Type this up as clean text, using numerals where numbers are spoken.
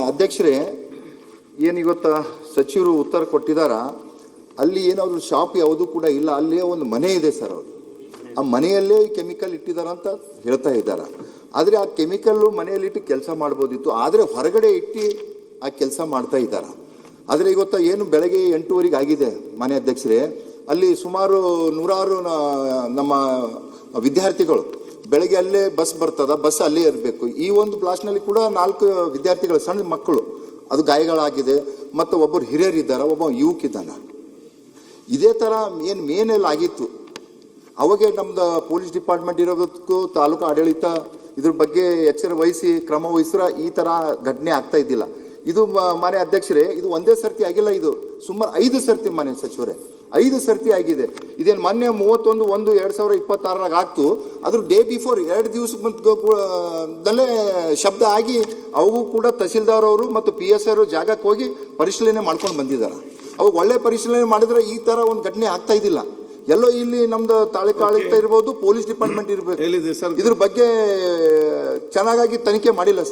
ಅಧ್ಯಕ್ಷರೇ, ಏನು ಇವತ್ತ ಸಚಿವರು ಉತ್ತರ ಕೊಟ್ಟಿದಾರ, ಅಲ್ಲಿ ಏನಾದ್ರು ಶಾಪ್ ಯಾವುದು ಕೂಡ ಇಲ್ಲ, ಅಲ್ಲೇ ಒಂದು ಮನೆ ಇದೆ ಸರ್. ಅವರು ಆ ಮನೆಯಲ್ಲೇ ಕೆಮಿಕಲ್ ಇಟ್ಟಿದಾರ ಅಂತ ಹೇಳ್ತಾ ಇದ್ದಾರೆ. ಆದರೆ ಆ ಕೆಮಿಕಲ್ಲು ಮನೆಯಲ್ಲಿಟ್ಟು ಕೆಲಸ ಮಾಡ್ಬೋದಿತ್ತು, ಆದರೆ ಹೊರಗಡೆ ಇಟ್ಟು ಆ ಕೆಲಸ ಮಾಡ್ತಾ ಇದ್ದಾರೆ. ಆದರೆ ಇವತ್ತು ಏನು ಬೆಳಗ್ಗೆ 8:30 ಆಗಿದೆ ಮನೆ ಅಧ್ಯಕ್ಷರೇ, ಅಲ್ಲಿ ಸುಮಾರು 100 ನಮ್ಮ ವಿದ್ಯಾರ್ಥಿಗಳು ಬೆಳಗ್ಗೆ ಅಲ್ಲೇ ಬಸ್ ಬರ್ತದ, ಬಸ್ ಅಲ್ಲೇ ಇರಬೇಕು. ಈ ಒಂದು ಬ್ಲಾಸ್ಟ್ನಲ್ಲಿ ಕೂಡ 4 ವಿದ್ಯಾರ್ಥಿಗಳು, ಸಣ್ಣ ಮಕ್ಕಳು, ಅದು ಗಾಯಗಳಾಗಿದೆ. ಮತ್ತು ಒಬ್ಬರು ಹಿರಿಯರಿದ್ದಾರೆ, ಒಬ್ಬ ಯುವಕಿದ್ದಾನೆ. ಇದೇ ಥರ ಮೇನಲ್ಲಿ ಆಗಿತ್ತು. ಅವಾಗೆ ನಮ್ದು ಪೊಲೀಸ್ ಡಿಪಾರ್ಟ್ಮೆಂಟ್ ಇರೋದಕ್ಕೂ ತಾಲೂಕು ಆಡಳಿತ ಇದ್ರ ಬಗ್ಗೆ ಎಚ್ಚರ ವಹಿಸಿ ಕ್ರಮ ವಹಿಸ್ರ ಈ ಥರ ಘಟನೆ ಆಗ್ತಾ ಇದ್ದಿಲ್ಲ. ಇದು ಮಾನ್ಯ ಅಧ್ಯಕ್ಷರೇ, ಇದು ಒಂದೇ ಸರ್ತಿ ಆಗಿಲ್ಲ, ಇದು ಸುಮಾರು 5 ಸರ್ತಿ ಮಾನ್ಯ ಸಚಿವರೇ, 5 ಸರ್ತಿ ಆಗಿದೆ. ಇದೇನು ಮೊನ್ನೆ 31/1/2026 ಆಗ್ತು. ಅದ್ರ ಡೇ ಬಿಫೋರ್ 2 ದಿವಸದಲ್ಲೇ ಶಬ್ದ ಆಗಿ ಅವು ಕೂಡ ತಹಸೀಲ್ದಾರ್ ಅವರು ಮತ್ತು PSI ಅವರು ಜಾಗಕ್ಕೆ ಹೋಗಿ ಪರಿಶೀಲನೆ ಮಾಡ್ಕೊಂಡು ಬಂದಿದ್ದಾರೆ. ಅವಾಗ ಒಳ್ಳೆ ಪರಿಶೀಲನೆ ಮಾಡಿದ್ರೆ ಈ ಥರ ಒಂದು ಘಟನೆ ಆಗ್ತಾ ಇದ್ದಿಲ್ಲ. ಎಲ್ಲೋ ಇಲ್ಲಿ ನಮ್ದು ತಾಲೂಕು ಆಡಳಿತ ಇರ್ಬೋದು, ಪೊಲೀಸ್ ಡಿಪಾರ್ಟ್ಮೆಂಟ್ ಇರ್ಬೇಕು, ಇದ್ರ ಬಗ್ಗೆ ಚೆನ್ನಾಗಿ ತನಿಖೆ ಮಾಡಿಲ್ಲ ಸರ್.